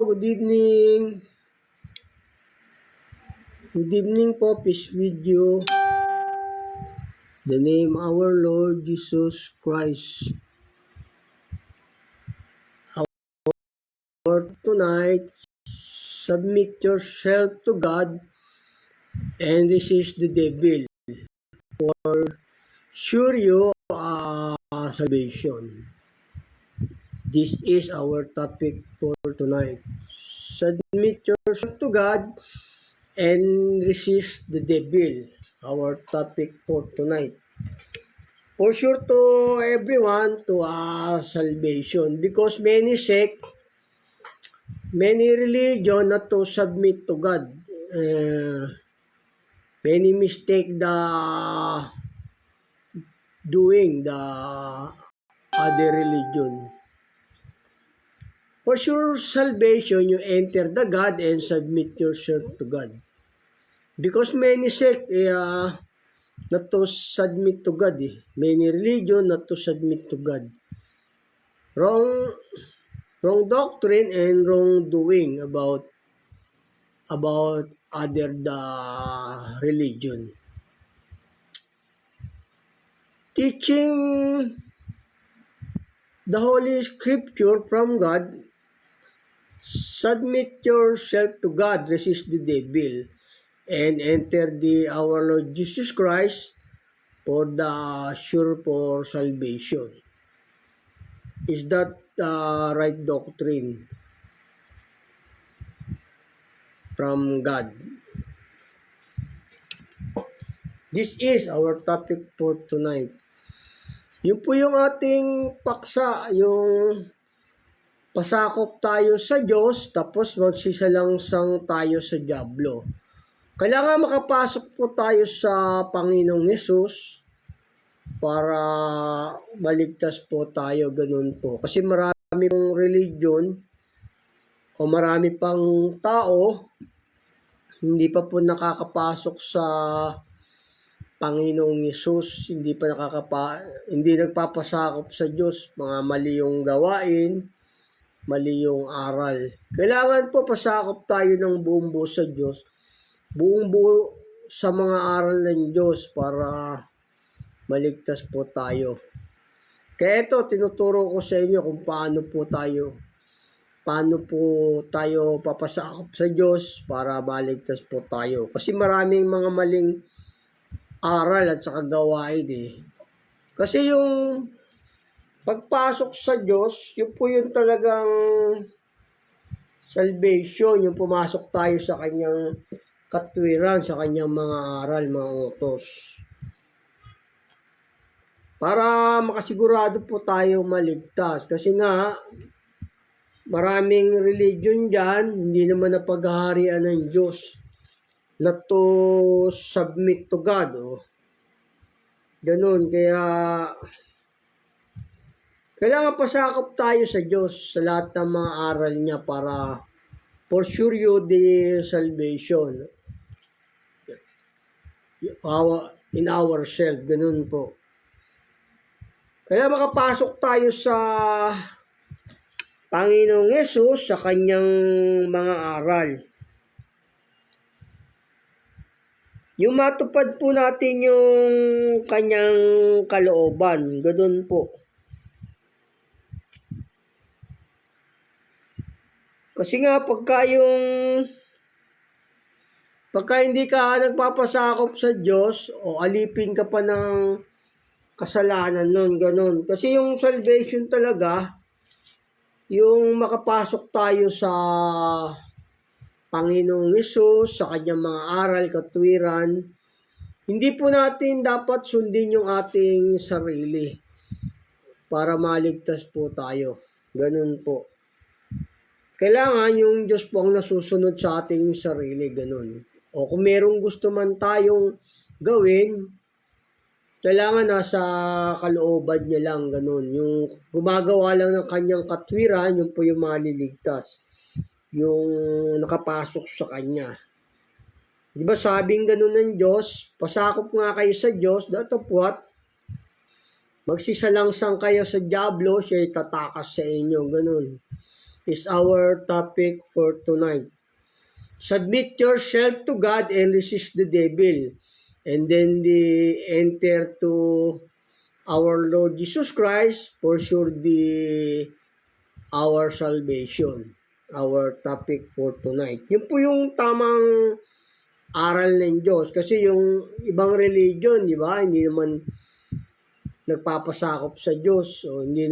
Good evening. Good evening po, peace with you. The name our Lord Jesus Christ. For tonight, submit yourself to God and resist the devil. For sure you are salvation. This is our topic for tonight. Submit yourself to God and resist the devil. Our topic for tonight. For sure to everyone to salvation because many sect, many religion not to submit to God. Many mistake the doing the other religion. For sure salvation, you enter the God and submit yourself to God. Because many sect, not to submit to God. Many religion not to submit to God. Wrong doctrine and wrong doing about other the religion. Teaching the Holy Scripture from God, submit yourself to God, resist the devil, and enter our Lord Jesus Christ for the sure for salvation. Is that the right doctrine from God? This is our topic for tonight. Yun po yung ating paksa, yung pasakop tayo sa Diyos, tapos magsisalangsang tayo sa dyablo. Kailangan makapasok po tayo sa Panginoong Hesus para maligtas po tayo, ganun po. Kasi marami pong religion o marami pang tao hindi pa po nakakapasok sa Panginoong Hesus, hindi nagpapasakop sa Diyos, mga mali yung gawain, mali yung aral. Kailangan po pasakop tayo ng buong buo sa Diyos, buong buo sa mga aral ng Diyos para maligtas po tayo. Kaya ito, tinuturo ko sa inyo kung paano po tayo papasakop sa Diyos para maligtas po tayo. Kasi maraming mga maling aral at saka gawain Kasi yung pagpasok sa Diyos, yun po yung talagang salvation, yung pumasok tayo sa kanyang katwiran, sa kanyang mga aral, mga utos. Para makasigurado po tayo maligtas. Kasi nga, maraming religion dyan, hindi naman napaghaharian ng Diyos na to submit to God. Ganun, kaya kailangan pasakop tayo sa Diyos sa lahat ng mga aral niya para for sure you the salvation in ourselves. Ganun po. Kaya makapasok tayo sa Panginoong Hesus sa kanyang mga aral. Yung matupad po natin yung kanyang kalooban. Ganun po. Kasi nga pagka hindi ka nagpapasakop sa Diyos o alipin ka pa ng kasalanan nun, ganun. Kasi yung salvation talaga, yung makapasok tayo sa Panginoong Hesus, sa kanyang mga aral, katwiran, hindi po natin dapat sundin yung ating sarili para maligtas po tayo. Ganun po. Kailangan yung Diyos po ang nasusunod sa ating sarili, ganun. O kung merong gusto man tayong gawin, kailangan nasa kalooban niya lang, ganun. Yung gumagawa lang ng kanyang katwiran, yun po yung maliligtas. Yung nakapasok sa kanya. Di ba sabing ganun ng Diyos, pasakop nga kayo sa Diyos, datapwat, magsisalangsang kayo sa dyablo, siya'y tatakas sa inyo, ganun. is our topic for tonight. Submit yourself to God and resist the devil. And then enter to our Lord Jesus Christ, for sure our salvation. Our topic for tonight. Yun po yung tamang aral ng Diyos. Kasi yung ibang religion, di ba, hindi naman nagpapasakop sa Diyos. O hindi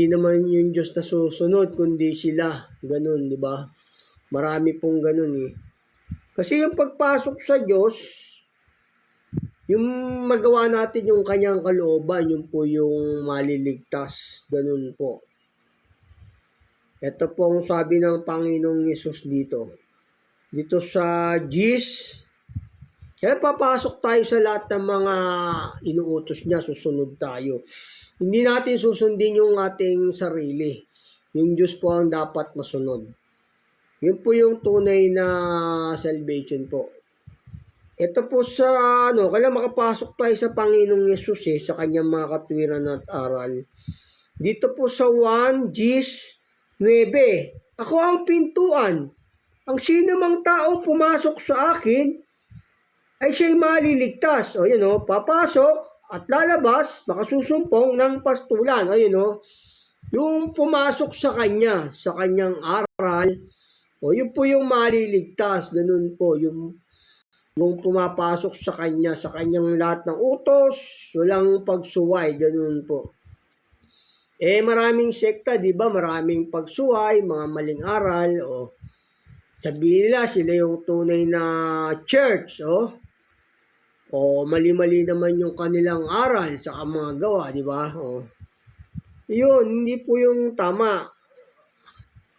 naman yung Diyos na susunod, kundi sila. Ganun, di ba? Marami pong ganun eh. Kasi yung pagpasok sa Diyos, yung magawa natin yung kanyang kalooban, yung po yung maliligtas. Ganun po. Ito po ang sabi ng Panginoong Yesus dito. Dito sa Gis, kaya papasok tayo sa lahat ng mga inuutos niya, susunod tayo. Hindi natin susundin yung ating sarili. Yung Diyos po ang dapat masunod. Yun po yung tunay na salvation po. Ito po sa kailan makapasok tayo sa Panginoong Yesus sa kanyang mga katwiran at aral. Dito po sa 1 Gis 9, ako ang pintuan. Ang sino mang taong pumasok sa akin ay siya'y maliligtas. O yun papasok at lalabas, makasusumpong ng pastulan. O yun yung pumasok sa kanyang aral, o yun po yung maliligtas. Ganun po, yung pumapasok sa kanyang lahat ng utos, walang pagsuway, ganun po. Maraming sekta, di ba? Maraming pagsuway, mga maling aral, sabihin nila sila yung tunay na church, o mali-mali naman yung kanilang aral sa mga gawa, di ba? Yun, hindi po yung tama.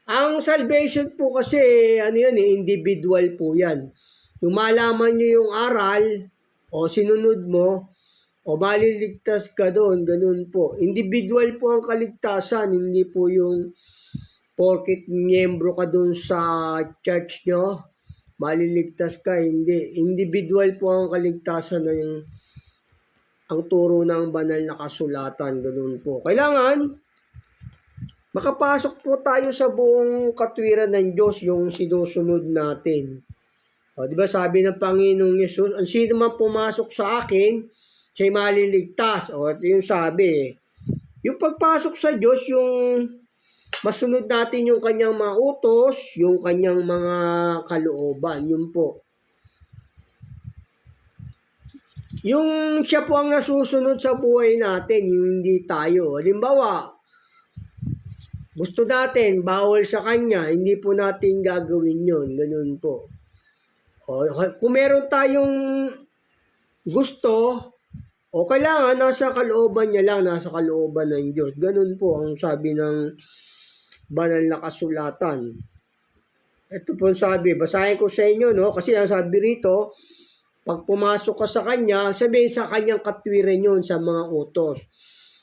Ang salvation po kasi, individual po yan. Yung malaman nyo yung aral, o sinunod mo, o maliligtas ka doon, ganun po. Individual po ang kaligtasan, hindi po yung porket miyembro ka doon sa church nyo, maliligtas ka, hindi. Individual po ang kaligtasan ng ang turo ng banal na kasulatan, ganun po. Kailangan, makapasok po tayo sa buong katwiran ng Diyos, yung sinusunod natin. Di ba sabi ng Panginoong Yesus, ang sino man pumasok sa akin, siya'y maliligtas. Ito yung sabi. Yung pagpasok sa Diyos, yung masunod natin yung kanyang mga utos, yung kanyang mga kalooban, yun po. Yung siya po ang nasusunod sa buhay natin, yung hindi tayo. Halimbawa, gusto natin, bawal sa kanya, hindi po natin gagawin yun. Ganun po. Kung meron tayong gusto, kailangan nasa kalooban niya lang, nasa kalooban ng Diyos. Ganun po ang sabi ng banal na kasulatan. Ito po sabi, basahin ko sa inyo, kasi ang sabi rito, pag pumasok ka sa kanya, sabihin sa kanyang katwiran yun sa mga utos.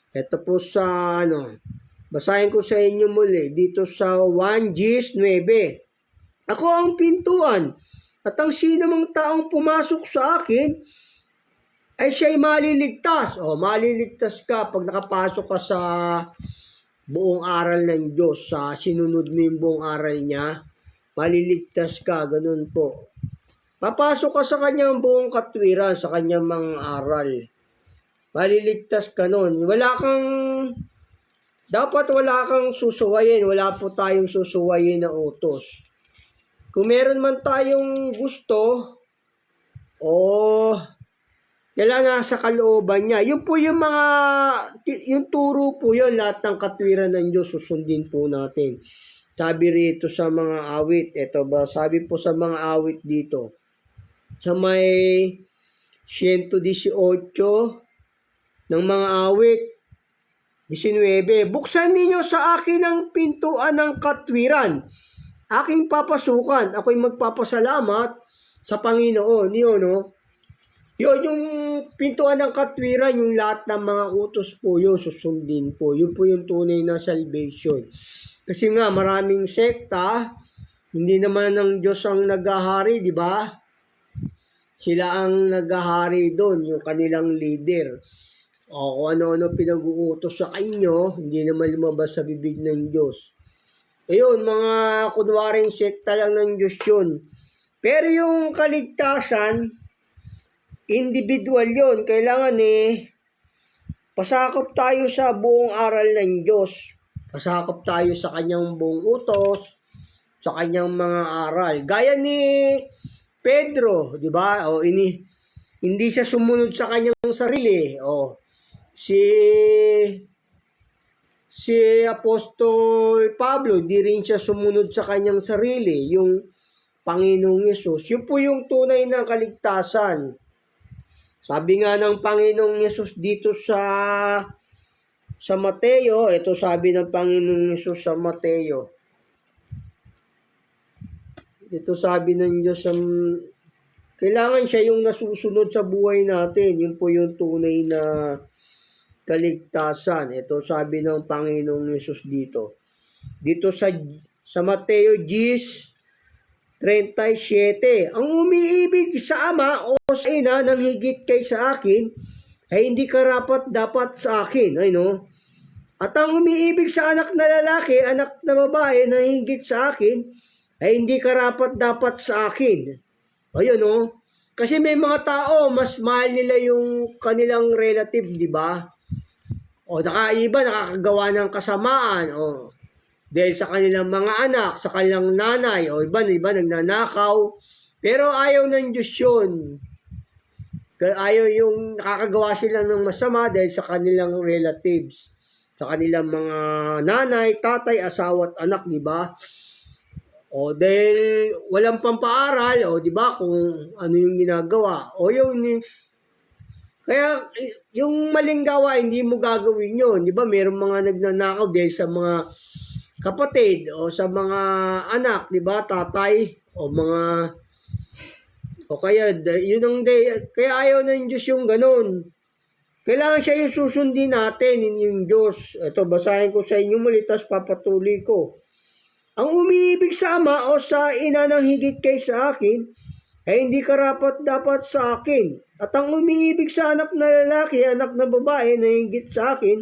Ito po sa, basahin ko sa inyo muli, dito sa 1 Gis 9. Ako ang pintuan, at ang sino mang taong pumasok sa akin, ay siya'y maliligtas. Maliligtas ka pag nakapasok ka sa buong aral ng Diyos, sa sinunod mo yung buong aral niya, maliligtas ka, ganun po. Papasok ka sa kanyang buong katwiran, sa kanyang mga aral. Maliligtas ka nun. Dapat wala kang susuwayin, wala po tayong susuwayin na utos. Kung meron man tayong gusto, kailangan nasa kalooban niya. Yun po yung turo po yun, lahat ng katwiran ng Diyos, susundin po natin. Sabi rito sa mga awit, sabi po sa mga awit dito, sa may 118 ng mga awit, 19, buksan ninyo sa akin ang pintuan ng katwiran. Aking papasukan, ako'y magpapasalamat sa Panginoon. Yun, yun yung pintuan ng katwiran, yung lahat ng mga utos po yun, susundin po. Yun po yung tunay na salvation. Kasi nga, maraming sekta, hindi naman ng Diyos ang naghahari, di ba? Sila ang naghahari doon, yung kanilang leader. Kung ano-ano pinag-uutos sa kanyo, hindi naman lumabas sa bibig ng Diyos. Ayun, mga kunwaring sekta lang ng Diyos yun. Pero yung kaligtasan, individual yun. Kailangan pasakop tayo sa buong aral ng Diyos. Pasakop tayo sa kanyang buong utos, sa kanyang mga aral. Gaya ni Pedro, di ba? Hindi siya sumunod sa kanyang sarili. Si Apostol Pablo, di rin siya sumunod sa kanyang sarili. Yung Panginoong Yesus, yun po yung tunay na kaligtasan. Sabi nga ng Panginoong Yesus dito sa Mateo, ito sabi ng Panginoong Yesus sa Mateo. Ito sabi ng Diyos, kailangan siya yung nasusunod sa buhay natin. Yun po yung tunay na kaligtasan. Ito sabi ng Panginoong Yesus dito. Dito sa Mateo 10:37, ang umiibig sa ama o sa ina ng higit kay sa akin, ay hindi karapat dapat sa akin. At ang umiibig sa anak na lalaki, anak na babae na higit sa akin, ay hindi karapat dapat sa akin. Kasi may mga tao, mas mahal nila yung kanilang relative, di ba? Iba nakakagawa ng kasamaan, dahil sa kanilang mga anak, sa kanilang nanay, iba nagnanakaw. Pero ayaw ng Diyos yun. Ayaw yung nakakagawa sila ng masama dahil sa kanilang relatives, sa kanilang mga nanay, tatay, asawa at anak, di ba? Dahil walang pampaaral, di ba, kung ano yung ginagawa. Kaya yung maling gawa, hindi mo gagawin yun. Di ba, mayroong mga nagnanakaw dahil sa mga kapatid o sa mga anak, di ba, tatay kaya kaya ayaw ng Diyos yung ganun. Kailangan siya yung susundin natin, yung Diyos. Ito, basahin ko sa inyo muli, tapos papatuloy ko. Ang umiibig sa ama o sa ina ng higit kay sa akin, ay hindi karapat dapat sa akin. At ang umiibig sa anak na lalaki, anak na babae na higit sa akin,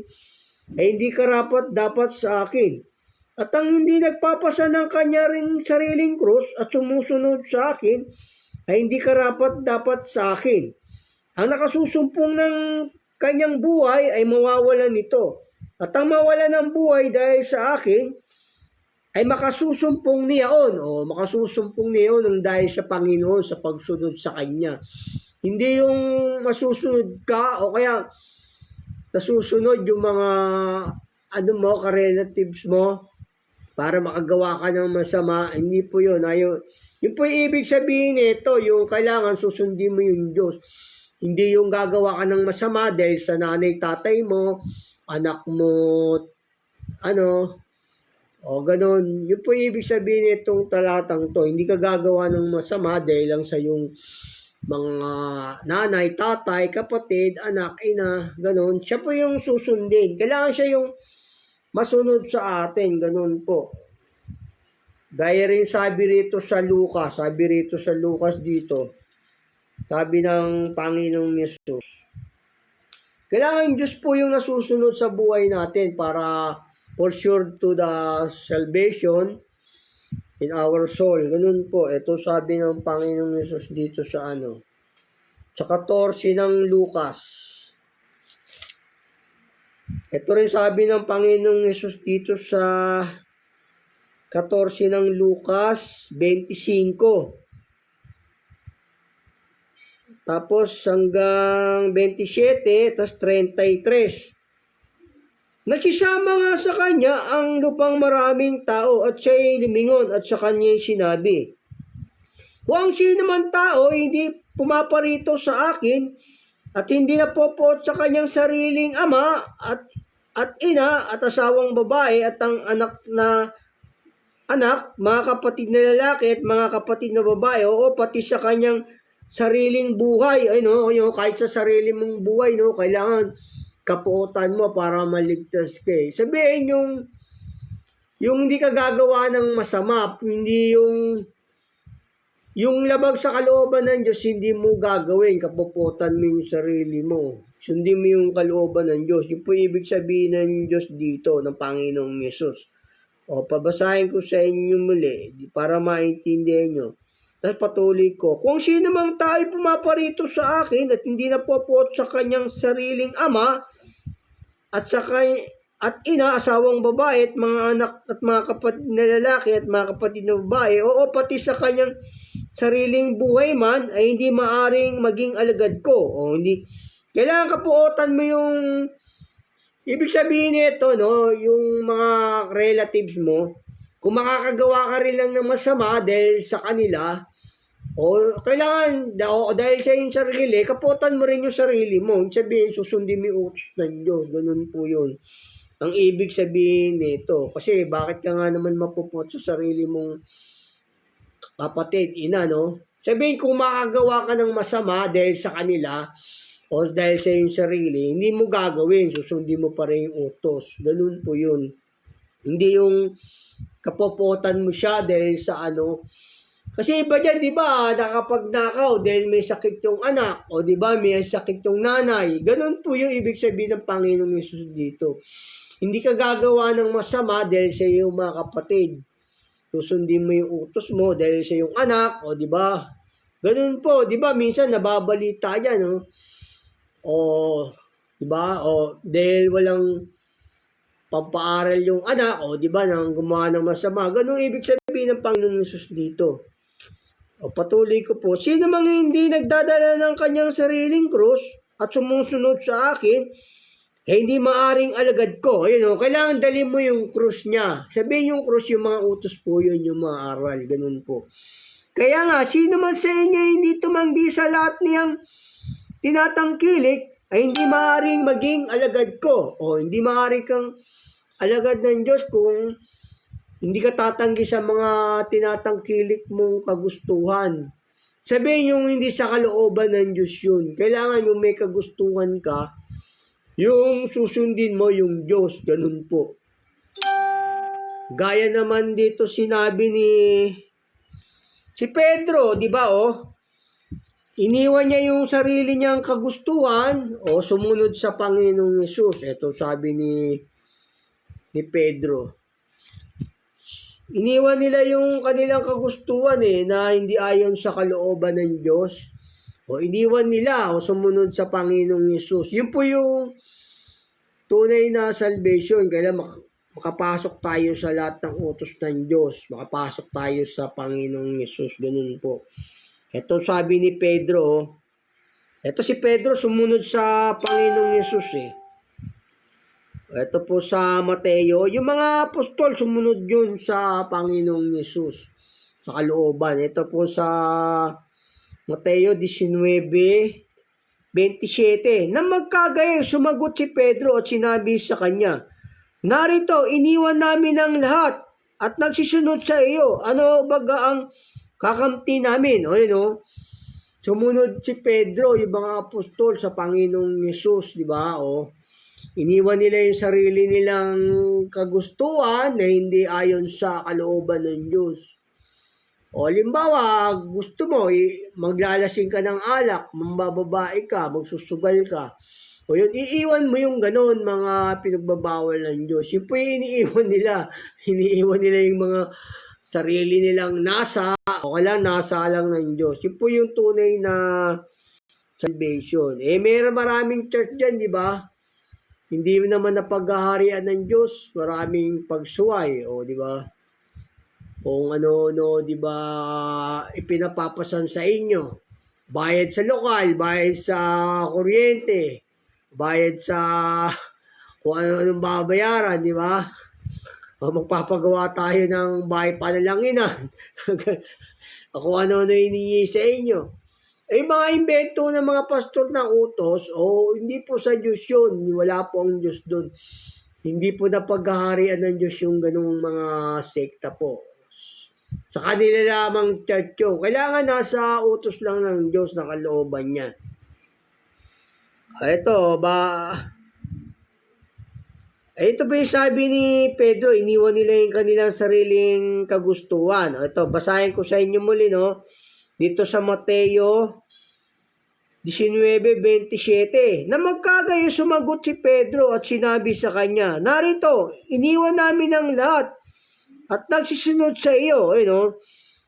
ay hindi karapat dapat sa akin. At ang hindi nagpapasa ng kanya ring sariling krus at sumusunod sa akin, ay hindi karapat dapat sa akin. Ang nakasusumpong ng kanyang buhay ay mawawalan nito. At ang mawala ng buhay dahil sa akin, ay makasusumpong niyaon. Makasusumpong niyaon ng dahil sa Panginoon sa pagsunod sa Kanya. Hindi yung masusunod ka o kaya nasusunod yung mga ka-relatives mo para makagawa ka ng masama. Hindi po yun. Yun po yung ibig sabihin nito, yung kailangan susundin mo yung Diyos. Hindi yung gagawa ka ng masama dahil sa nanay, tatay mo, anak mo, ganun. Yun po yung ibig sabihin nitong talatang to. Hindi ka gagawa ng masama dahil lang sa yung mga nanay, tatay, kapatid, anak, ina, ganun. Siya po yung susundin. Kailangan siya yung masunod sa atin, ganun po. Gaya rin sabi rito sa Lucas dito, sabi ng Panginoong Yesus, kailangan Diyos po yung nasusunod sa buhay natin para for sure to the salvation in our soul. Ganun po. Ito sabi ng Panginoong Yesus dito sa 14 ng Lucas. Ito rin sabi ng Panginoong Yesus dito sa 14 ng Lucas 25. Tapos hanggang 27, tapos 33. Nagsisama nga sa kanya ang lupang maraming tao at siya'y lumingon at sa kanya'y sinabi, kung ang sino man tao hindi pumaparito sa akin at hindi napopoot sa kanyang sariling ama at ina at asawang babae at ang anak, mga kapatid na lalaki at mga kapatid na babae, pati sa kanyang sariling buhay, kahit sa sarili mong buhay, kailangan kapuotan mo para maligtas ka. Sabihin yung hindi ka gagawa ng masama, hindi yung labag sa kalooban ng Diyos, hindi mo gagawin, kapuputan mo yung sarili mo. Sundin mo yung kalooban ng Diyos. Yung po ibig sabihin ng Diyos dito, ng Panginoong Yesus. O, pabasahin ko sa inyo muli para maintindihan nyo. Tapos patuloy ko, kung sino mang tao pumaparito sa akin at hindi napopot sa kanyang sariling ama at sa at ina, asawang babae at mga anak at mga kapatid na lalaki at mga kapatid na babae, oo pati sa kanyang sariling buhay man, ay hindi maaring maging alagad ko. O hindi, kailangan kapuotan mo yung, ibig sabihin nito, no, yung mga relatives mo, kung makakagawa ka rin lang ng masama dahil sa kanila, o kailangan, dahil sa yung sarili, kapuotan mo rin yung sarili mo. Sabihin, susundin mo yung utos ng Diyos. Ganun po yun. Ang ibig sabihin nito, kasi bakit ka nga naman mapupot sa sarili mong kapatid, ina, no? Sabihin, kung makagawa ka ng masama dahil sa kanila, o dahil sa iyong sarili, hindi mo gagawin, susundin mo pa rin yung utos. Ganun po yun. Hindi yung kapopotan mo siya dahil sa ano. Kasi iba dyan, di ba, nakapagnakaw dahil may sakit yung anak, o di ba, may sakit yung nanay. Ganun po yung ibig sabihin ng Panginoong Yesus dito. Hindi ka gagawa ng masama dahil sa iyong mga kapatid. Susundin mo yung utos mo dahil sa iyong anak, o di ba? Ganun po, di ba? Minsan nababalita yan, no? O, di ba? O, dahil walang pampaaral yung anak, o di ba, nang gumawa ng masama. Ganun ibig sabihin ng Panginoong Yesus dito. O, patuloy ko po, sino mang hindi nagdadala ng kanyang sariling krus at sumusunod sa akin, eh, hindi maaring alagad ko. Ayun, kailangan dalhin mo yung krus niya. Sabihin yung krus, yung mga utos po yun, yung mga aral. Ganun po. Kaya nga, sino man sa inyo hindi tumanggi sa lahat niyang tinatangkilik, ay hindi maaring maging alagad ko. O hindi maaring kang alagad ng Diyos kung hindi ka tatanggi sa mga tinatangkilik mong kagustuhan. Sabihin yung hindi sa kalooban ng Diyos yun. Kailangan yung may kagustuhan ka, yung susundin mo yung Diyos, ganun po. Gaya naman dito sinabi ni si Pedro, di ba iniwan niya yung sarili niyang kagustuhan o sumunod sa Panginoong Yesus. Ito sabi ni Pedro. Iniwan nila yung kanilang kagustuhan na hindi ayon sa kalooban ng Diyos. O iniwan nila o sumunod sa Panginoong Yesus. Yun po yung tunay na salvation. Kaya makapasok tayo sa lahat ng utos ng Diyos. Makapasok tayo sa Panginoong Yesus. Ganun po. Ito sabi ni Pedro. Ito si Pedro sumunod sa Panginoong Yesus Ito po sa Mateo. Yung mga apostol sumunod yun sa Panginoong Yesus. Sa kalooban. Ito po sa Mateo 19:27. Nang magkagayon, sumagot si Pedro at sinabi sa kanya, narito, iniwan namin ang lahat at nagsisunod sa iyo. Ano baga ang kakamti namin? Sumunod si Pedro, yung mga apostol sa Panginoong Yesus, di ba? Iniwan nila yung sarili nilang kagustuhan na hindi ayon sa kalooban ng Diyos. Halimbawa, gusto mo, maglalasing ka ng alak, mambababae ka, magsusugal ka. Yun, iiwan mo yung ganon, mga pinagbabawal ng Diyos. Yun po yung iniiwan nila. Iniiwan nila yung mga sarili nilang nasa, o kailang nasa lang ng Diyos. Yun po yung tunay na salvation. Maraming church dyan, di ba? Hindi naman napaghaharian ng Diyos. Maraming pagsuway, di ba? Kung ano, di ba, ipinapapasan sa inyo. Bayad sa lokal, bayad sa kuryente, bayad sa kung ano-anong babayaran, di ba? Magpapagawa tayo ng bahay panalanginan. Kung ano-ano hinihingi sa inyo. Mga invento ng mga pastor ng utos, hindi po sa Diyos yun. Wala po ang Diyos doon. Hindi po napaghaharian ng Diyos yung ganung mga sekta po. Sa kanila lamang church yun. Kailangan nasa utos lang ng Diyos na kalooban niya. Ito ba yung sabi ni Pedro, iniwan nila yung kanilang sariling kagustuhan. Ito, basahin ko sa inyo muli, dito sa Mateo 19:27. Na magkagayo, sumagot si Pedro at sinabi sa kanya, narito, iniwan namin ang lahat at nagsisunod sa iyo,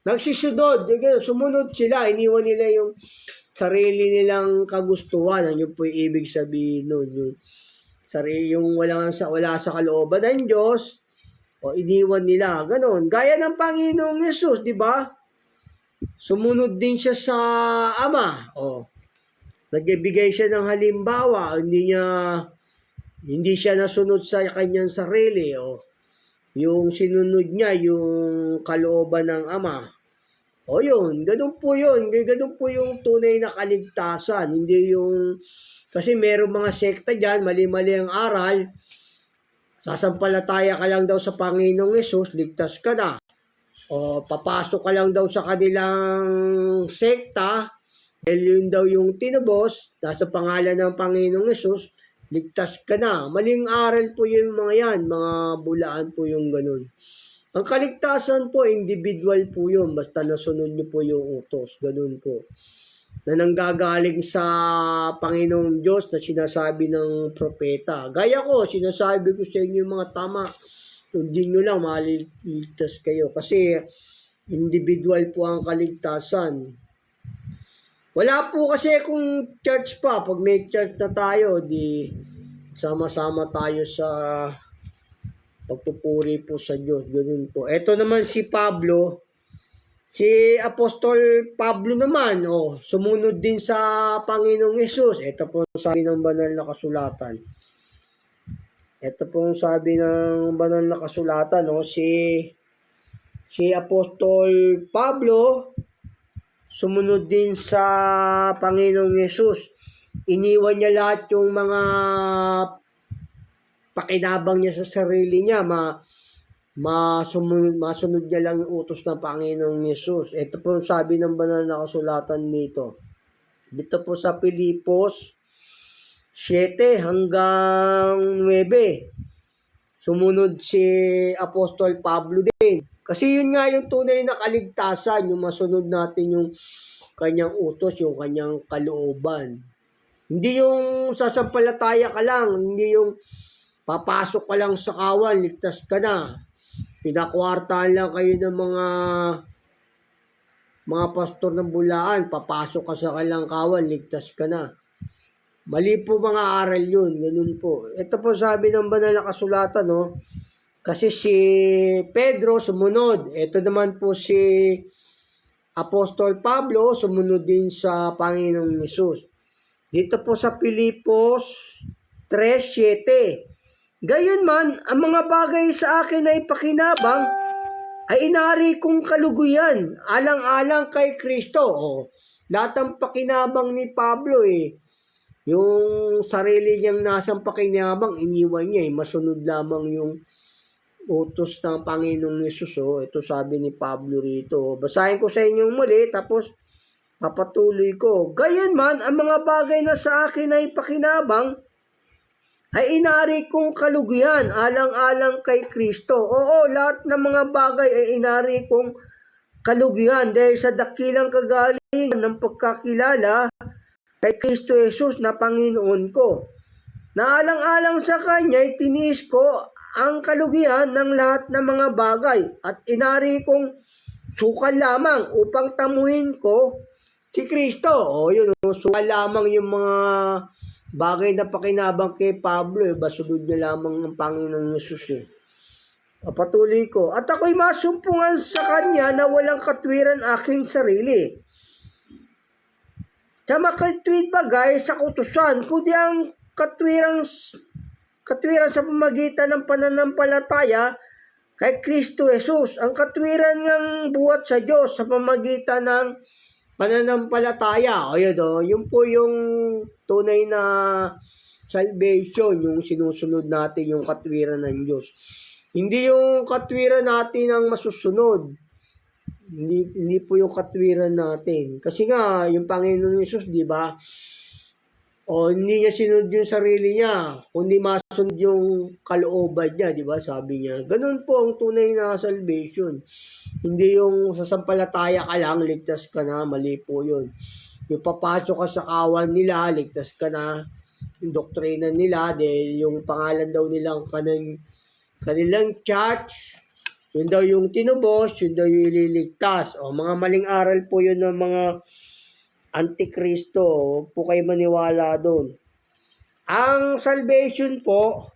nagsisunod, sumunod sila, iniwan nila yung sarili nilang kagustuhan. Ano po yung ibig sabihin nun? Yung wala sa kalooban ng Diyos, o iniwan nila, ganon. Gaya ng Panginoong Yesus, di ba? Sumunod din siya sa Ama. Nagbibigay siya ng halimbawa, hindi siya nasunod sa kanyang sarili. Yung sinunod niya, yung kalooban ng Ama. Ganun po yun. Ganun po yung tunay na kaligtasan. Hindi yung, kasi merong mga sekta dyan, mali-mali ang aral, sasampalataya ka lang daw sa Panginoong Yesus, ligtas ka na. O papasok ka lang daw sa kanilang sekta, dahil yun daw yung tinubos, nasa pangalan ng Panginoong Yesus, ligtas ka na. Maling aral po yung mga yan, mga bulaan po yung ganun. Ang kaligtasan po, individual po yun, basta nasunod niyo po yung utos, ganun po. Na nanggagaling sa Panginoong Diyos na sinasabi ng propeta. Gaya ko, sinasabi ko sa inyo yung mga tama. Sundin nyo lang, maliligtas kayo. Kasi individual po ang kaligtasan. Wala po kasi kung church pa. Pag may church na tayo, di sama-sama tayo sa pagpupuri po sa Diyos. Ganun po. Ito naman si Pablo. Si Apostol Pablo naman, sumunod din sa Panginoong Yesus. Ito po sabi ng banal na kasulatan. Si Apostol Pablo, sumunod din sa Panginoong Yesus. Iniwan niya lahat yung mga pakinabang niya sa sarili niya, masunod niya lang yung utos ng Panginoong Yesus. Ito po sabi ng banal na kasulatan dito. Dito po sa Pilipos 7 hanggang 9. Sumunod si Apostol Pablo din. Kasi yun nga yung tunay na kaligtasan, yung masunod natin yung kanyang utos, yung kanyang kalooban. Hindi yung sasampalataya ka lang, hindi yung papasok ka lang sa kawan, ligtas ka na. Pinakwartahan lang kayo ng mga pastor ng bulaan, papasok ka sa kalang kawan, ligtas ka na. Mali po mga aral yun, ganun po. Ito po sabi ng banal na kasulatan, kasi si Pedro sumunod. Ito naman po si Apostol Pablo, sumunod din sa Panginoong Yesus. Dito po sa Pilipos 3:7. Gayunman, ang mga bagay sa akin na ipakinabang ay inari kong kaluguyan, alang-alang kay Kristo. Lahat ng pakinabang ni Pablo yung sarili niyang nasang pakinabang, iniwan niya masunod lamang yung utos ng Panginoong Yesus. Ito sabi ni Pablo rito. Basahin ko sa inyong muli, tapos papatuloy ko. Gayunman, ang mga bagay na sa akin ay pakinabang ay inari kong kalugihan alang-alang kay Kristo. Lahat ng mga bagay ay inari kong kalugihan dahil sa dakilang kagalingan ng pagkakilala kay Kristo Jesus na Panginoon ko. Naalang-alang sa Kanya ay tiniis ko ang kalugihan ng lahat ng mga bagay at inari kong sukal lamang upang tamuhin ko si Kristo. Sukal lamang yung mga bagay na pakinabang kay Pablo, basunod niya lamang ng Panginoong Yesus. Patuloy ko. At ako'y masumpungan sa Kanya na walang katwiran aking sarili. Sa makatwid bagay sa utusan, kundi ang katwiran sa pamagitan ng pananampalataya kay Kristo Jesus. Ang katwiran ng buhat sa Diyos sa pamagitan ng pananampalataya. Yun po yung tunay na salvation, yung sinusunod natin, yung katwiran ng Diyos. Hindi yung katwiran natin ang masusunod. Hindi po yung katwiran natin. Kasi nga, yung Panginoon Yesus, di ba? Hindi niya sinunod yung sarili niya, kundi masunod yung kalooban niya, di ba? Sabi niya. Ganun po ang tunay na salvation. Hindi yung sasampalataya ka lang, ligtas ka na, mali po yun. Yung papasok ka sa kawan nila, ligtas ka na. Yung doktrina nila, dahil yung pangalan daw nilang kanilang church, Yun daw yung tinubos, yun daw yung ililigtas. O, mga maling aral po yun ng mga Antikristo. Huwag po kayo maniwala doon. Ang salvation po,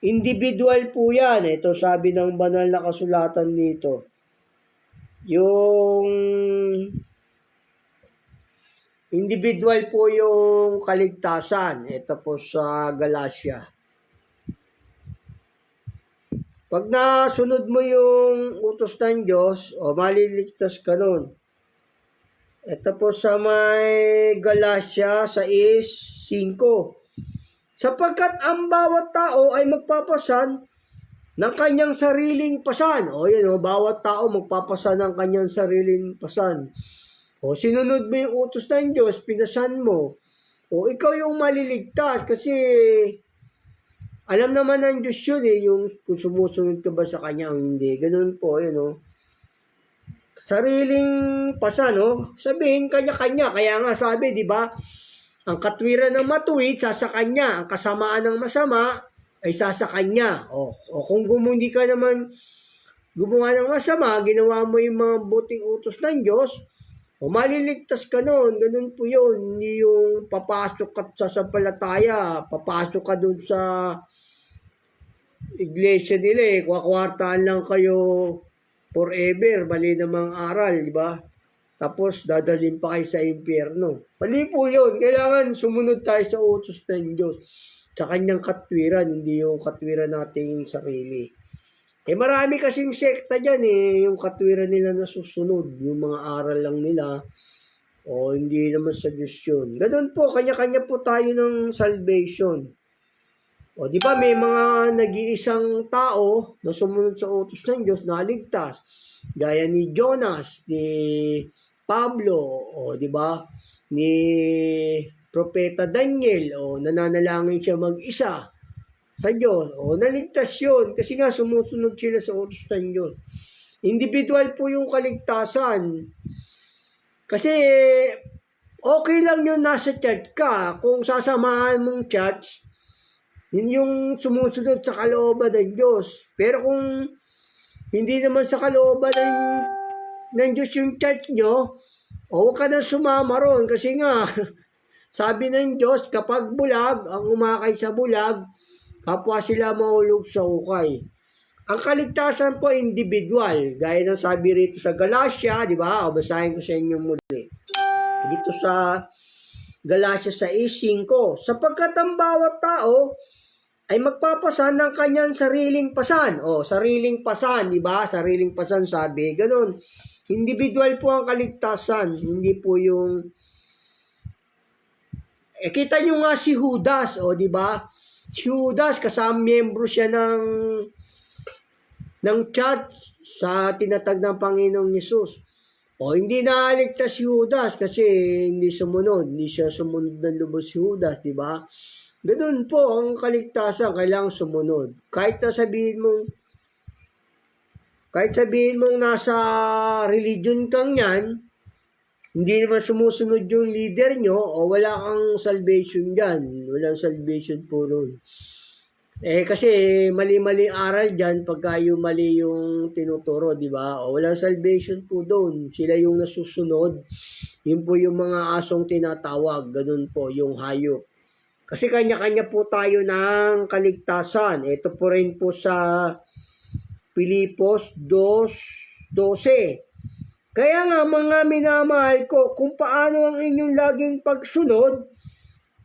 individual po yan. Ito sabi ng banal na kasulatan dito. Yung individual po yung kaligtasan. Ito po sa Galatia. Pag nasunod mo yung utos ng Diyos, o maliligtas ka nun. Ito po sa may Galatia 6:5. Sapagkat ang bawat tao ay magpapasan ng kanyang sariling pasan. O yan o, bawat tao magpapasan ng kanyang sariling pasan. O sinunod mo yung utos ng Diyos, pinasan mo. O ikaw yung maliligtas kasi alam naman ng Diyos yun eh, yung kung sumusunod ka ba sa Kanya o hindi. Ganun po, yun o. Sariling pasan, no? Sabihin kanya-kanya. Kaya nga sabi, di ba? Ang katwiran ng matuwid, sasa kanya. Ang kasamaan ng masama, ay sasa kanya. O kung hindi ka naman gumawa ng masama, ginawa mo yung mga buting utos ng Diyos, o maliligtas ka nun. Ganun po yun. Hindi yung papasok ka sa sampalataya, papasok ka dun sa iglesia nila eh. Kwartaan lang kayo forever. Mali namang aral, di ba? Tapos dadalhin pa kayo sa impyerno. Mali po yun. Kailangan sumunod tayo sa utos ng Diyos. Sa kanyang katwiran, hindi yung katwiran nating sarili. Eh marami kasing sekta dyan eh, yung katwiran nila na susunod, yung mga aral lang nila, o hindi naman sa Diyos yun. Ganun po, kanya-kanya po tayo ng salvation. O di ba may mga nag-iisang tao na sumunod sa utos ng Diyos na ligtas, gaya ni Jonas, ni Pablo, o di ba, ni Propeta Daniel, o nananalangin siya mag-isa sa Diyos. O, naligtas yun. Kasi nga, sumusunod sila sa utos ng Diyos. Individual po yung kaligtasan. Kasi, okay lang yun nasa church ka. Kung sasamahan mong church, yun yung sumusunod sa kalooban ng Diyos. Pero kung hindi naman sa kalooban ng Diyos yung church nyo, huwag ka na sumama ron. Kasi nga, sabi ng Diyos, kapag bulag, ang umakay sa bulag, kapwa sila mahulog sa ukay. Ang kaligtasan po individual. Gaya ng sabi rito sa Galatia, di ba? O basahin ko sa inyo muli. Dito sa Galatia 6:5. Sapagkat ang bawat tao ay magpapasan ng kanyang sariling pasan. O, sariling pasan, di ba? Sariling pasan sabi. Ganun. Individual po ang kaligtasan. Hindi po yung... kita nyo nga si Judas, o di ba? Judas, kasama miyembro siya ng church sa tinatag ng Panginoong Yesus. O hindi naaligtas si Judas kasi hindi sumunod. Hindi siya sumunod ng lubos si Judas, di ba? Ganun po ang kaligtasan, kailangang sumunod. Kahit sabihin mong nasa religion kang yan, hindi naman sumusunod yung leader nyo, o wala kang salvation dyan. Walang salvation po nun. Eh, kasi mali-mali aral dyan pagka yung mali yung tinuturo, di ba? O walang salvation po doon. Sila yung nasusunod. Yun po yung mga asong tinatawag. Ganun po, yung hayop. Kasi kanya-kanya po tayo ng kaligtasan. Ito po rin po sa Pilipos 2:12. Kaya nga mga minamahal ko, kung paano ang inyong laging pagsunod,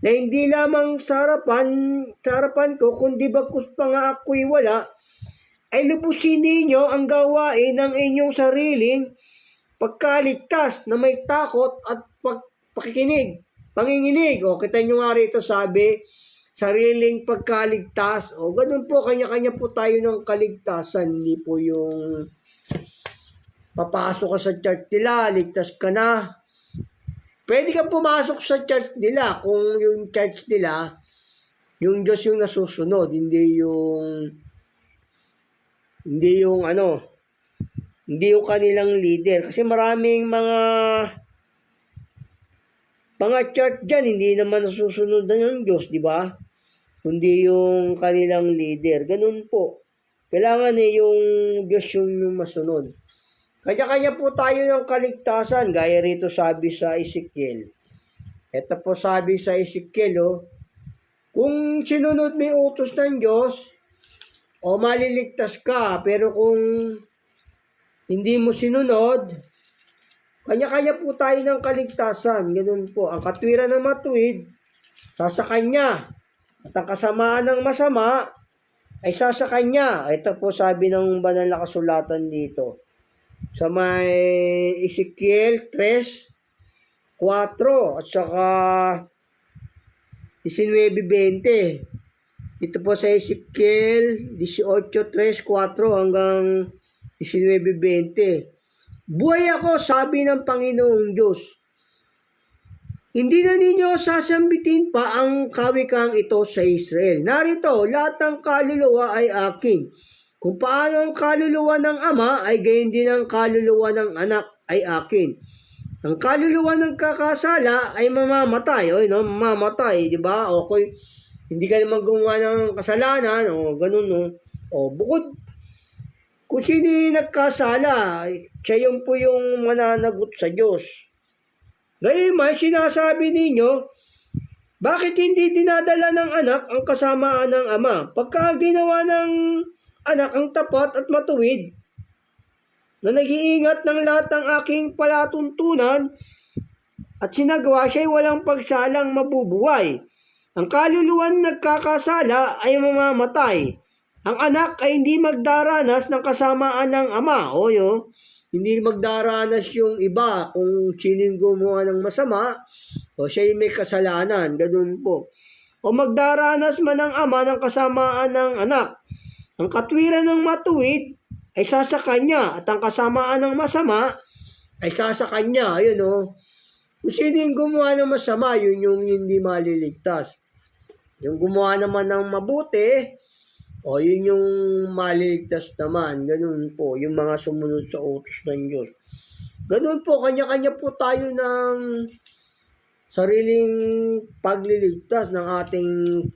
na hindi lamang sa harapan ko, kundi bagkus pa nga ako'y wala, ay lubusin ninyo ang gawain ng inyong sariling pagkaligtas na may takot at panginginig. O, kita nyo nga rito sabi, sariling pagkaligtas. O, ganun po, kanya-kanya po tayo ng kaligtasan. Hindi po yung papasok ka sa church nila, ligtas ka na. Pwede kang pumasok sa church nila kung yung church nila, yung Diyos yung nasusunod, hindi yung kanilang leader. Kasi maraming mga church dyan, hindi naman nasusunod na yung Diyos, di ba? Kundi yung kanilang leader. Ganun po. Kailangan yung Diyos yung masunod. Kanya-kanya po tayo ng kaligtasan, gaya rito sabi sa Ezekiel. Ito po sabi sa Ezekiel, kung sinunod mo yung utos ng Diyos, maliligtas ka. Pero kung hindi mo sinunod, kanya-kanya po tayo ng kaligtasan. Ganun po. Ang katwiran ng matuwid, sa kanya. At ang kasamaan ng masama, ay sa kanya. Ito po sabi ng banal na kasulatan dito. Sa may Ezekiel 3:4 at saka 19:20. Ito po sa Ezekiel 18:3-4 hanggang 19:20. Buhay ako, sabi ng Panginoong Diyos. Hindi na ninyo sasambitin pa ang kawikang ito sa Israel. Narito, lahat ng kaluluwa ay akin. Kung paano ang kaluluwa ng ama, ay gayon din ang kaluluwa ng anak ay akin. Ang kaluluwa ng kakasala ay mamamatay. Mamamatay, di ba? O kung hindi ka naman gumawa ng kasalanan, ganun, bukod, kung sino nagkasala, siya yung po yung mananagot sa Diyos. Gayunman, sinasabi ninyo, bakit hindi dinadala ng anak ang kasamaan ng ama? Pagka ginawa ng anak ang tapat at matuwid, na nag-iingat ng lahat ng aking palatuntunan, at sinagawa siya'y walang pagsalang mabubuhay. Ang kaluluwan nagkakasala ay mamamatay. Ang anak ay hindi magdaranas ng kasamaan ng ama. Hindi magdaranas yung iba kung sinong gumawa ng masama o siya may kasalanan. Ganun po. O magdaranas man ng ama ng kasamaan ng anak. Ang katwiran ng matuwid ay sa kanya at ang kasamaan ng masama ay sa kanya. Kung sino yung gumawa ng masama, yun yung hindi maliligtas. Yung gumawa naman ng mabuti, yun yung maliligtas naman. Ganun po, yung mga sumunod sa utos ng Diyos. Ganun po, kanya-kanya po tayo ng sariling pagliligtas ng ating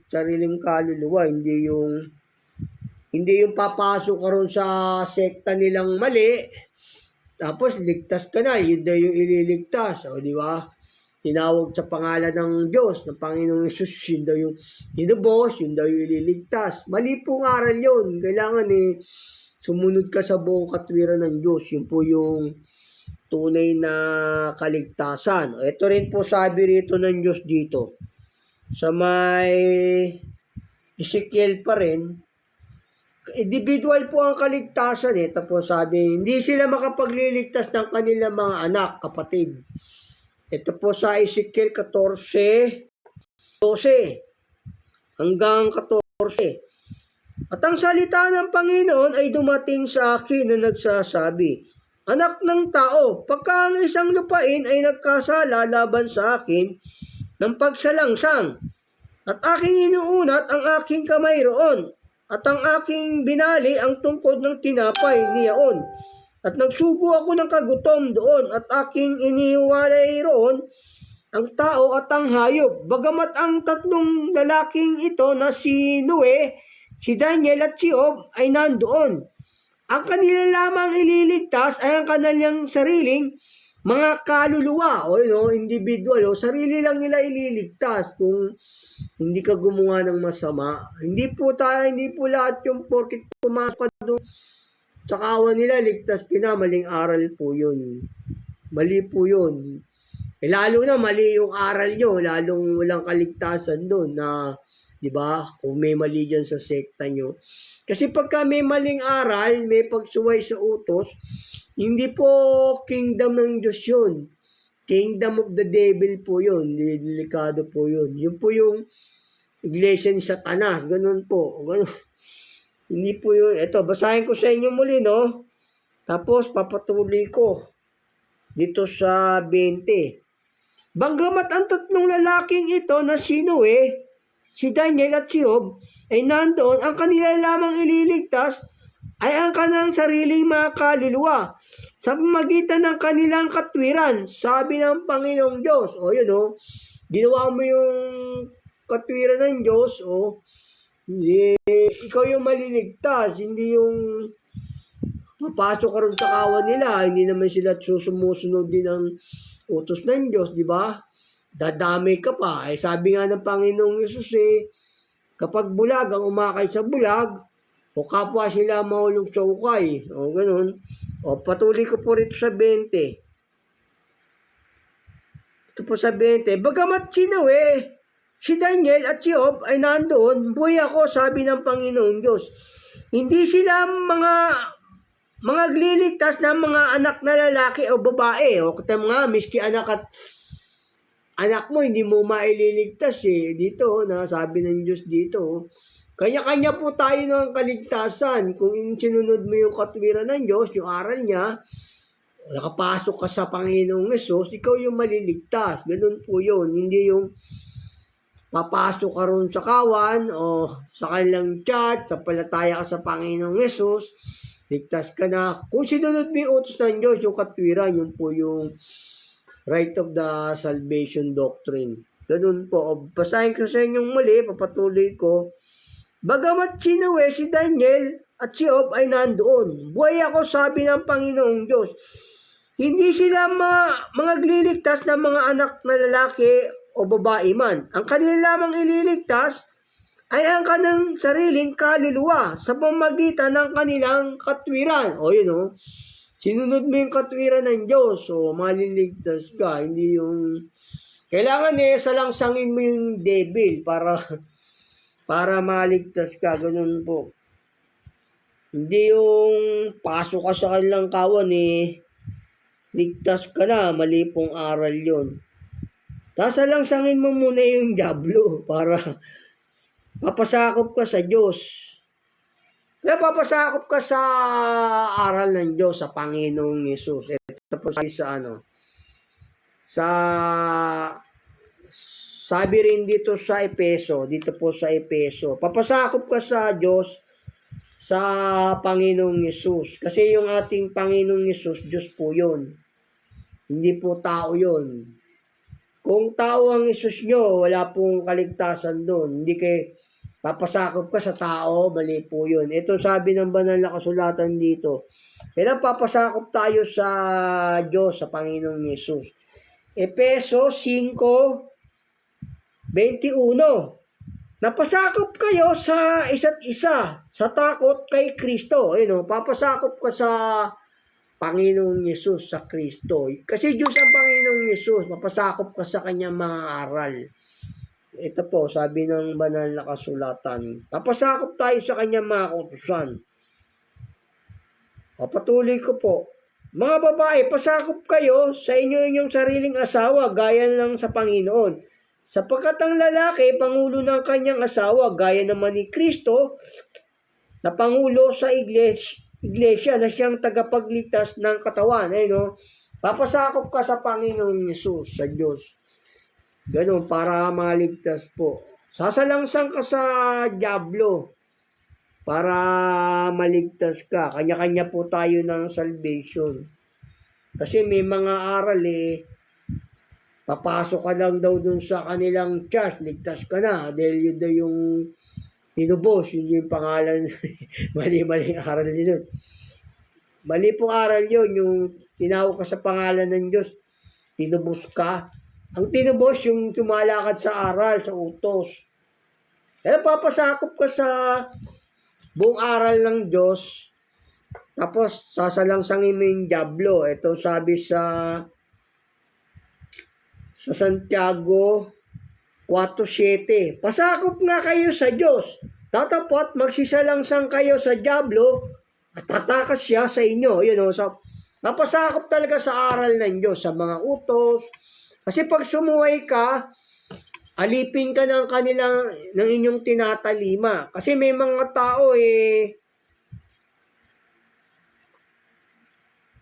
sariling kaluluwa. Hindi yung papasok ka ron sa sekta nilang mali, tapos ligtas ka na, yun daw yung ililigtas. Di ba? Tinawag sa pangalan ng Diyos, ng Panginoong Yesus, yun daw yung tinubos, yun daw yung ililigtas. Mali pong aral yun. Kailangan sumunod ka sa buong katwiran ng Diyos. Yun po yung tunay na kaligtasan. Ito rin po sabi rito ng Diyos dito. Sa may Ezekiel pa rin, individual po ang kaligtasan. Ito po sabi, hindi sila makapagliligtas ng kanilang mga anak, kapatid. Ito po sa Ezekiel 14:12 hanggang 14. At ang salita ng Panginoon ay dumating sa akin na nagsasabi, Anak ng tao, pagka ang isang lupain ay nagkasala laban sa akin ng pagsalangsang, at aking inuunat ang aking kamay roon, at ang aking binali ang tungkod ng tinapay niyaon, at nagsugo ako ng kagutom doon, at aking iniwalay roon ang tao at ang hayop. Bagamat ang tatlong lalaking ito na si Noe, si Daniel at si Job ay nandoon. Ang kanila lamang ililigtas ay ang kanilang sariling mga kaluluwa, individual, sarili lang nila ililigtas kung hindi ka gumawa ng masama. Hindi po lahat yung porkit pumasok ka doon sa kawan nila, ligtas maling aral po yun. Mali po yun. Lalo na mali yung aral nyo, lalong walang kaligtasan doon na, di ba, kung may mali dyan sa sekta nyo. Kasi pagka may maling aral, may pagsuway sa utos, hindi po kingdom ng Diyos yun. Kingdom of the devil po yun. Delikado po yun. Yun po yung iglesia ni Satanas. Ganun po. Ganun. Hindi po yun. Ito, basahin ko sa inyo muli, no? Tapos, papatuloy ko dito sa 20. Banggamat ang tatlong lalaking ito na si Noe, si Daniel at si Job, ay nandoon, ang kanila lamang ililigtas ay ang kanilang sariling mga kaluluwa sa pamagitan ng kanilang katwiran, sabi ng Panginoong Diyos. Ginawa mo yung katwiran ng Diyos, Ikaw yung maliligtas, hindi yung papasok ka rin sa kawan nila, hindi naman sila susumusunod din ng utos ng Diyos, di ba? Dadamay ka pa. Eh, sabi nga ng Panginoong Yesus kapag bulag ang umakay sa bulag, o kapwa sila mahulog sa ukay, o ganun. O patuloy ko po rito sa 20. Ito po sa 20. Bagamat si Daniel at si Job ay nandoon, buhay ako, sabi ng Panginoong Diyos. Hindi sila mga gliligtas ng mga anak na lalaki o babae. O kata mga, miski anak mo, hindi mo maililigtas Dito, sabi ng Diyos dito. Kanya-kanya po tayo ng kaligtasan. Kung sinunod mo yung katwiran ng Diyos, yung aral niya, nakapasok ka sa Panginoong Yesus, ikaw yung maliligtas. Ganun po yun. Hindi yung papasok ka ron sa kawan o sa kanilang chat, sa palataya ka sa Panginoong Yesus, ligtas ka na. Kung sinunod mo yung utos ng Diyos, yung katwiran, yun po yung right of the salvation doctrine. Ganun po. O, basahin ko sa inyong muli, papatuloy ko. Bagamat si Daniel at si Job ay nandoon. Buhay ako, sabi ng Panginoong Diyos. Hindi sila mga gliligtas ng mga anak na lalaki o babae man. Ang kanila lamang ililigtas ay ang kanang sariling kaluluwa sa pamamagitan ng kanilang katwiran. O yun o. Sinunod mo yung katwiran ng Diyos. O maliligtas ka. Hindi yung... Kailangan salangsangin mo yung devil para maligtas ka, ganun po. Hindi yung pasok ka sa kanilang kawan ligtas ka na, mali pong aral yon. Tasalangsangin mo muna yung diablo para papasakop ka sa Diyos. Kaya papasakop ka sa aral ng Diyos, sa Panginoong Yesus. Ito po sabi rin dito sa Epeso, papasakop ka sa Diyos, sa Panginoong Yesus. Kasi yung ating Panginoong Yesus, Diyos po yun. Hindi po tao yun. Kung tao ang Yesus nyo, wala pong kaligtasan doon. Hindi papasakop ka sa tao, mali po yun. Ito sabi ng banal na kasulatan dito. Kailan papasakop tayo sa Diyos, sa Panginoong Yesus. Epeso 5:21. Napasakop kayo sa isa't isa sa takot kay Kristo. Papasakop ka sa Panginoong Yesus, sa Kristo. Kasi Diyos ang Panginoong Yesus, papasakop ka sa kanyang mga aral. Ito po, sabi ng banal na kasulatan. Papasakop tayo sa kanyang mga kautusan. Patuloy ko po. Mga babae, pasakop kayo sa inyong sariling asawa, gaya lang sa Panginoon. Sapagkat ang lalaki, pangulo ng kanyang asawa, gaya naman ni Kristo, na pangulo sa iglesia na siyang tagapagligtas ng katawan. Papasakop ka sa Panginoong Yesus, sa Diyos. Ganun, para maligtas po. Sasalangsang ka sa diablo para maligtas ka. Kanya-kanya po tayo ng salvation. Kasi may mga aral papasok ka lang daw dun sa kanilang church, ligtas ka na. Dahil yun daw yung tinubos, yun yung pangalan. Mali aral yun. Mali pong aral yun, yung tinawag ka sa pangalan ng Diyos, tinubos ka. Ang tinubos, yung tumalakad sa aral, sa utos. Kaya papasakop ka sa buong aral ng Diyos, tapos sasalangsangin mo yung diablo. Ito sabi sa Santiago 4:7. Pasakop nga kayo sa Diyos. Tatapat magsisalangsang kayo sa diablo at tatakas siya sa inyo. Napasakop talaga sa aral ng Diyos, sa mga utos. Kasi pag sumuway ka, alipin ka ng inyong tinatalima. Kasi may mga tao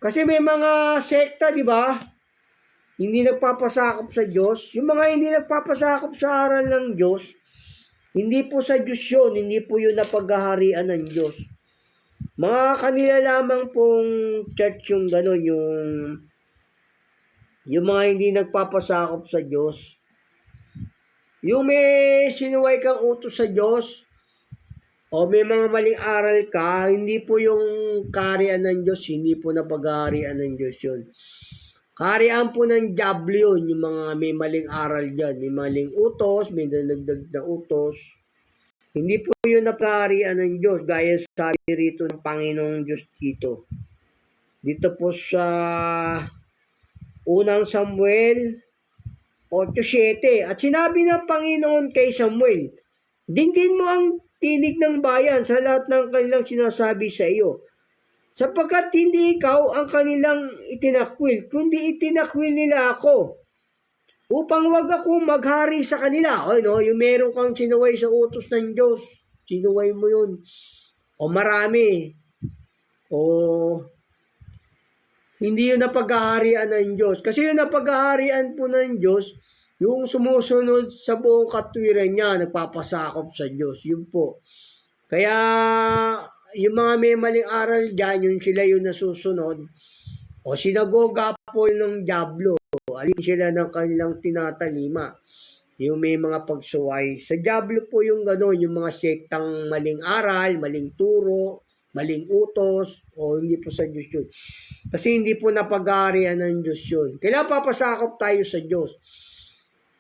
kasi may mga sekta, di ba? Hindi nagpapasakop sa Diyos. Yung mga hindi nagpapasakop sa aral ng Diyos, hindi po sa Diyos yun. Hindi po yun na paghaharian ng Diyos. Mga kanila lamang pong church yung gano'n, yung mga hindi nagpapasakop sa Diyos. Yung may sinuway kang utos sa Diyos, o may mga maling aral ka, hindi po yung kaharian ng Diyos, hindi po na paghaharian ng Diyos yun. Kaharian po ng diablo yun, yung mga may maling aral dyan, may maling utos, may nanagdag na utos. Hindi po yun na paghaharian ng Diyos, gaya sabi rito ng Panginoong Diyos dito. Dito po sa unang Samuel 8:7. At sinabi ng Panginoon kay Samuel, dinggin mo ang tinig ng bayan sa lahat ng kanilang sinasabi sa iyo. Sapagkat hindi ikaw ang kanilang itinakwil, kundi itinakwil nila ako. Upang wag akong maghari sa kanila. O no, yung meron kang sinuway sa utos ng Diyos, sinuway mo yun. O marami. O hindi yun napaghaharian ng Diyos. Kasi yung napaghaharian po ng Diyos, yung sumusunod sa buong katwiran niya, nagpapasakop sa Diyos. Yun po. Kaya, yung mga may maling aral dyan, yung sila yung nasusunod, o sinagoga po ng diablo, alin sila ng kanilang tinatalima. Yung may mga pagsuway. Sa diablo po yung gano'n, yung mga sektang maling aral, maling turo, maling utos, o hindi po sa Diyos yun. Kasi hindi po napaghaharian ng Diyos yun. Kailangan papasakop tayo sa Diyos,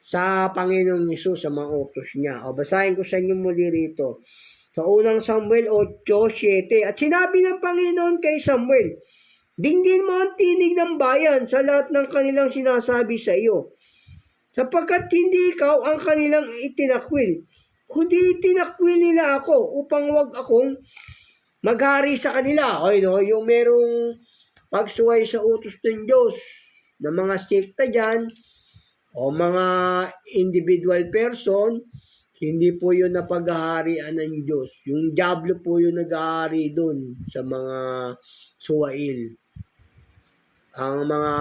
sa Panginoong Hesus, sa mga utos niya. O basahin ko sa inyo muli rito. Sa unang Samuel 8:7. At sinabi ng Panginoon kay Samuel, dinggin mo ang tinig ng bayan sa lahat ng kanilang sinasabi sa iyo. Sapagkat hindi ikaw ang kanilang itinakwil, kundi itinakwil nila ako upang wag akong maghari sa kanila. O no, yung merong pagsuway sa utos ng Diyos ng mga sekta dyan o mga individual person, hindi po yun na paghaharian ng Diyos. Yung diablo po yung naghahari dun sa mga suwail. Ang mga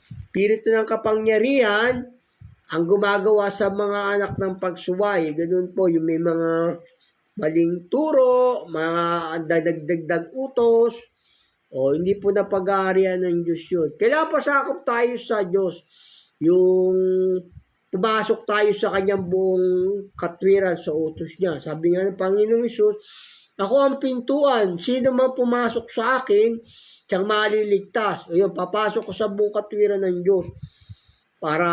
espiritu ng kapangyarihan ang gumagawa sa mga anak ng pagsuway. Ganun po, yung may mga maling turo, mga dadagdag utos, o hindi po na paghaharian ng Diyos yun. Kailangan pasakop tayo sa Diyos. Yung pumasok tayo sa kanyang buong katwiran sa utos niya. Sabi nga ng Panginoong Hesus, ako ang pintuan. Sino man pumasok sa akin, siyang maliligtas. O yun, papasok ko sa buong katwiran ng Diyos para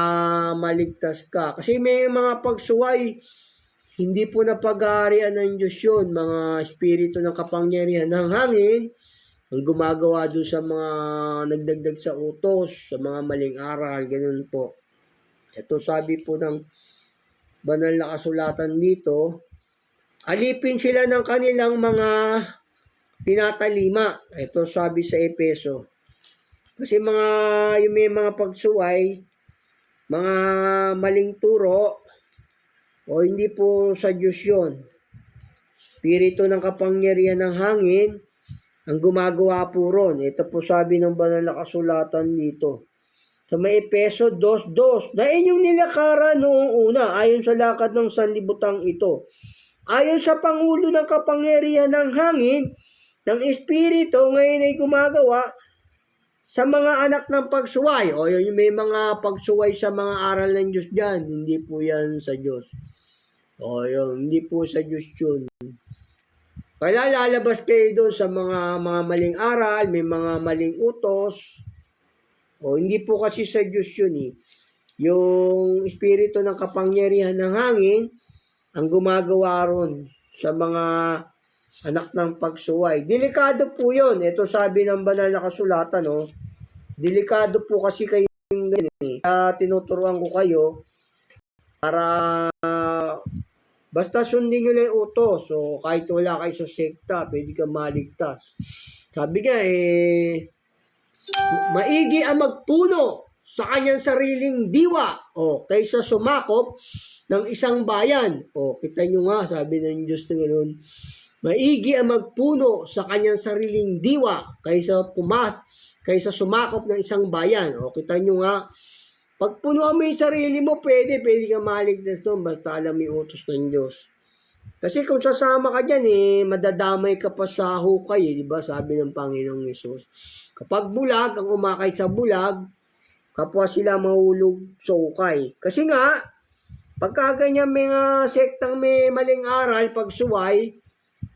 maligtas ka. Kasi may mga pagsuway, hindi po na paghaharian ng Diyos yun. Mga espiritu ng kapangyarihan ng hangin, ang gumagawa doon sa mga nagdagdag sa utos, sa mga maling aral, ganun po. Ito sabi po ng banal na kasulatan dito, alipin sila ng kanilang mga tinatalima. Ito sabi sa Epeso. Kasi yung may mga pagsuway, mga maling turo, o hindi po sa Diyos yun. Espiritu ng kapangyarihan ng hangin, ang gumagawa po ron. Ito po sabi ng banal na kasulatan dito. Sa may Epeso 2:2, na inyong nilakaran noong una, ayon sa lakad ng sanlibutan ito. Ayon sa Pangulo ng kapangyarihan ng hangin, ng Espiritu, ngayon ay gumagawa sa mga anak ng pagsuway. O yun, may mga pagsuway sa mga aral ng Diyos dyan. Hindi po yan sa Diyos. O yun, hindi po sa Diyos yun. Kaya lalabas kayo doon sa mga maling aral, may mga maling utos. O hindi po kasi sa Diyos yun eh. Yung espiritu ng kapangyarihan ng hangin, ang gumagawa ron sa mga anak ng pagsuway. Delikado po yun. Ito sabi ng banal na kasulatan, no? Delikado po kasi kayo ganyan eh. Kaya tinuturuan ko kayo para basta sundin nyo lang yung utos. So, kahit wala kayo sa sekta, pwede ka maligtas. Sabi nga maigi ang magpuno sa kanyang sariling diwa o kaysa sumakop ng isang bayan. O, kita nyo nga, sabi ng Diyos na ganoon. Maigi ang magpuno sa kanyang sariling diwa kaysa sumakop ng isang bayan. O, kita nyo nga, pag punuan mo yung sarili mo, pwede ka maligtas doon basta alam yung utos ng Diyos. Kasi kung sasama ka dyan, madadamay ka pa sa hukay, di ba? Sabi ng Panginoong Hesus. Kapag bulag, ang umakay sa bulag, kapwa sila mahulog sa hukay. Kasi nga, Pagka ganyan mga sektang may maling aral, pagsuway,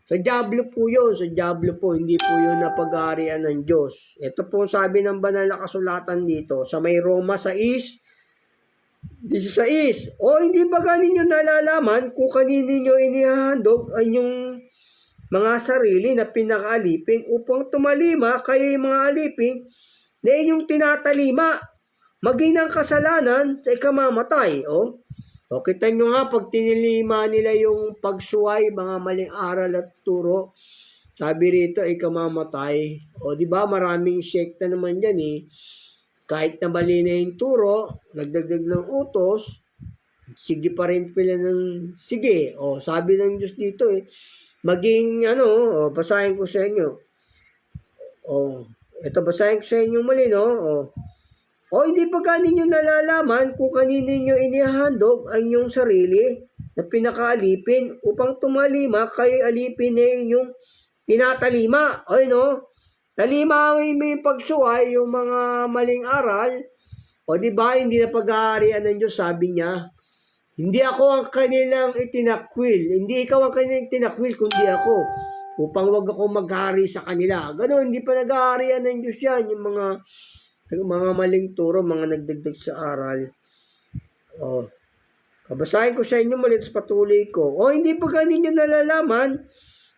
sa Diablo po yun, sa Diablo po, hindi po yun na pag-aarian ng Diyos. Ito po sabi ng banal na kasulatan dito, sa may Roma 6:16. O hindi ba ninyo nalalaman kung kanino ninyo inihahandog ang inyong mga sarili na pinakaalipin upang tumalima kayo yung mga alipin na inyong tinatalima, maging ng kasalanan sa ikamamatay. O kita nyo nga, pag tinilima nila yung pagsuway, mga maling aral at turo, sabi rito ay kamamatay. O di ba maraming sekta naman yan eh. Kahit na mali na yung turo, nagdagdag ng utos, sige pa rin pila ng sige. O sabi ng Diyos dito eh, maging basahin ko sa inyo. Ito basahin ko sa inyo muli, no? O hindi pa ninyo nalalaman kung kanino ninyo inihahandog ang inyong sarili na pinakaalipin upang tumalima kayo alipin na inyong tinatalima. Talima mo yung pagsuway, yung mga maling aral. O di ba hindi na pag-aarian ng Diyos, sabi niya. Hindi ako ang kanilang itinakwil. Hindi ikaw ang kanilang itinakwil, kundi ako. Upang wag ako maghari sa kanila. Ganon, hindi pa nag-aarian ng Diyos yan. Yung mga maling turo, mga nagdagdag sa aral. Babasahin ko sa inyo muli sa patuloy ko. Hindi pa ninyo nalalaman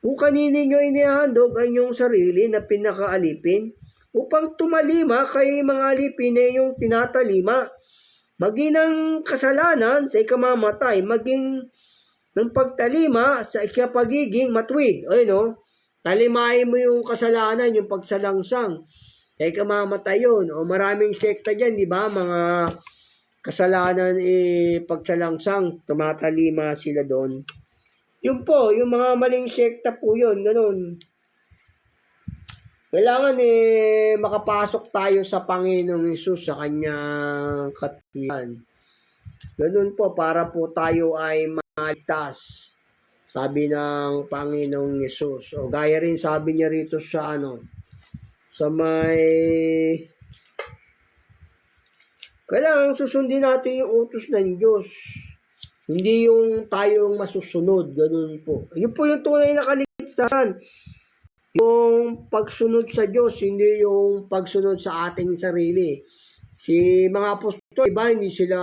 kung kanino nyo inihandog ang inyong sarili na pinakaalipin upang tumalima kayo mga alipin na yung tinatalima. Maging ng kasalanan sa ikamamatay, maging ng pagtalima sa ikapagiging matuwid. Talimahin mo yung kasalanan, yung pagsalangsang. Kaya kamamatay yun. Maraming sekta dyan, di ba? Mga kasalanan pagsalangsang, tumatalima sila doon. Yun po, yung mga maling sekta po yun, ganun. Kailangan makapasok tayo sa Panginoong Hesus, sa kanyang katwiran. Ganun po, para po tayo ay maligtas. Sabi ng Panginoong Hesus. Gaya rin sabi niya rito sa sa may kailangan susundin natin yung utos ng Diyos. Hindi yung tayong masusunod. Ganun po. Yun po yung tunay na kaligtasan. Yung pagsunod sa Diyos, hindi yung pagsunod sa ating sarili. Si mga apostol, iba, hindi sila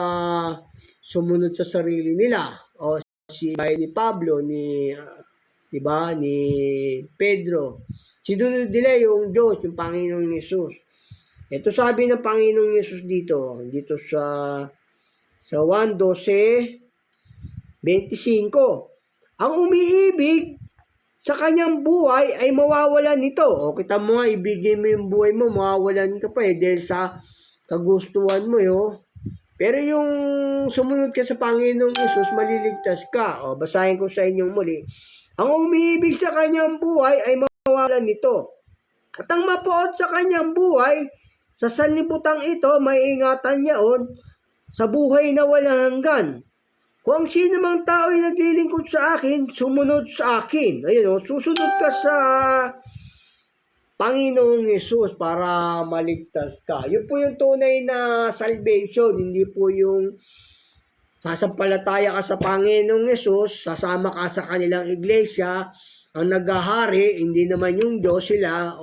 sumunod sa sarili nila. O si ni Pablo, ni Pedro. Sinunod nila yung Diyos, yung Panginoong Yesus. Ito sabi ng Panginoong Yesus dito sa 1:12-25. Ang umiibig sa kanyang buhay ay mawawalan nito. Kita mo nga, ibigay mo yung buhay mo, mawawalan ka pa dahil sa kagustuhan mo Pero yung sumunod ka sa Panginoong Yesus, maliligtas ka. Basahin ko sa inyong muli. Ang umiibig sa kanyang buhay ay mawawalan nito. At ang mapuot sa kanyang buhay, sa sanlibutan ito, may ingatan niyaon sa buhay na walang hanggan. Kung sino mang tao ay naglilingkod sa akin, sumunod sa akin. Susunod ka sa Panginoong Yesus para maligtas ka. Yun po yung tunay na salvation, hindi po yung sasampalataya ka sa Panginoong Yesus, sasama ka sa kanilang iglesia, ang naghahari, hindi naman yung Diyos sila,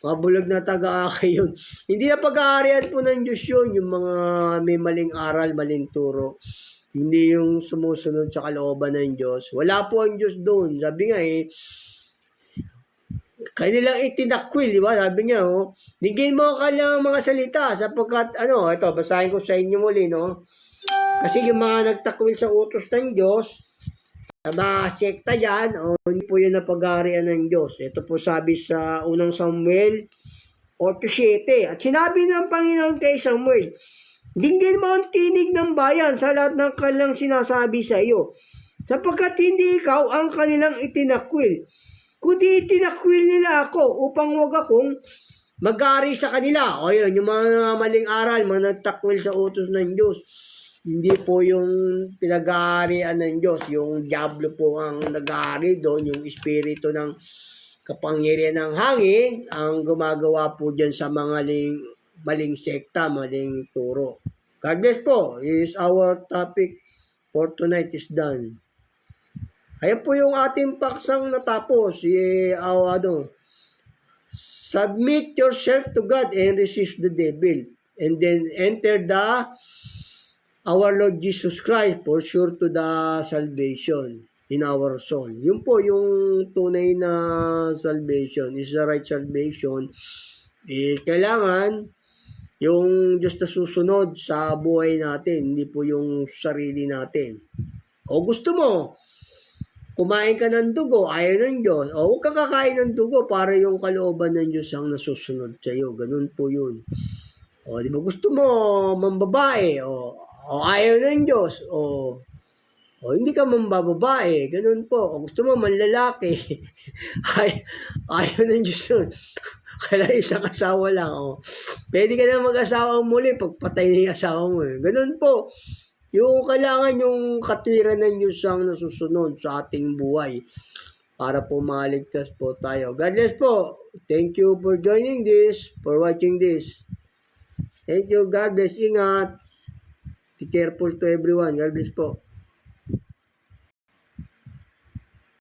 mabulag na taga-akay yun. Hindi na pag-aarian po ng Diyos yun, yung mga may maling aral, maling turo. Hindi yung sumusunod sa kalooban ng Diyos. Wala po ang Diyos doon. Sabi nga kanilang itinakwil, di ba? Sabi niya, digin mo ka lang mga salita sapagkat, ito, basahin ko sa inyo muli, Kasi yung mga nagtakwil sa utos ng Diyos, sa mga sekta dyan, hindi po yun na pag-aarian ng Diyos. Ito po sabi sa unang Samuel 8:7. At sinabi ng Panginoon kay Samuel, dinggin mo ang tinig ng bayan sa lahat ng kanilang sinasabi sa iyo, sapagkat hindi ikaw ang kanilang itinakwil, kundi itinakwil nila ako upang wag akong mag-aari sa kanila. Yun, yung mga maling aral, mga nagtakwil sa utos ng Diyos. Hindi po yung pinag-aarian ng Diyos. Yung Diablo po ang nag-aari doon, yung espiritu ng kapangyarihan ng hangin, ang gumagawa po dyan sa mga maling sekta, maling turo. God bless po. Is our topic For tonight is done. Ayan po yung ating paksang natapos. Submit yourself to God and resist the devil. And then enter our Lord Jesus Christ for sure to the salvation in our soul. Yun po yung tunay na salvation, is the right salvation. Kailangan yung Diyos na susunod sa buhay natin, hindi po yung sarili natin. O gusto mo, kumain ka ng dugo, ayaw ng Diyos. O huwag ka kakain ng dugo para yung kalooban ng Diyos ang nasusunod sa iyo. Ganun po yun. O di ba gusto mo mambabae, o ayaw ng Diyos, o hindi ka mambababae, ganun po. O gusto mo manlalaki, ayaw ng Diyos yun. Kaya isang asawa lang, pwede ka na mag-asawa muli pagpatay na yung asawa mo. Ganun po. Yung kailangan yung katwiran ng Diyos ang nasusunod sa ating buhay para po maligtas po tayo. God bless po. Thank you for joining this, for watching this. Thank you. God bless. Ingat. Be careful to everyone. God bless po.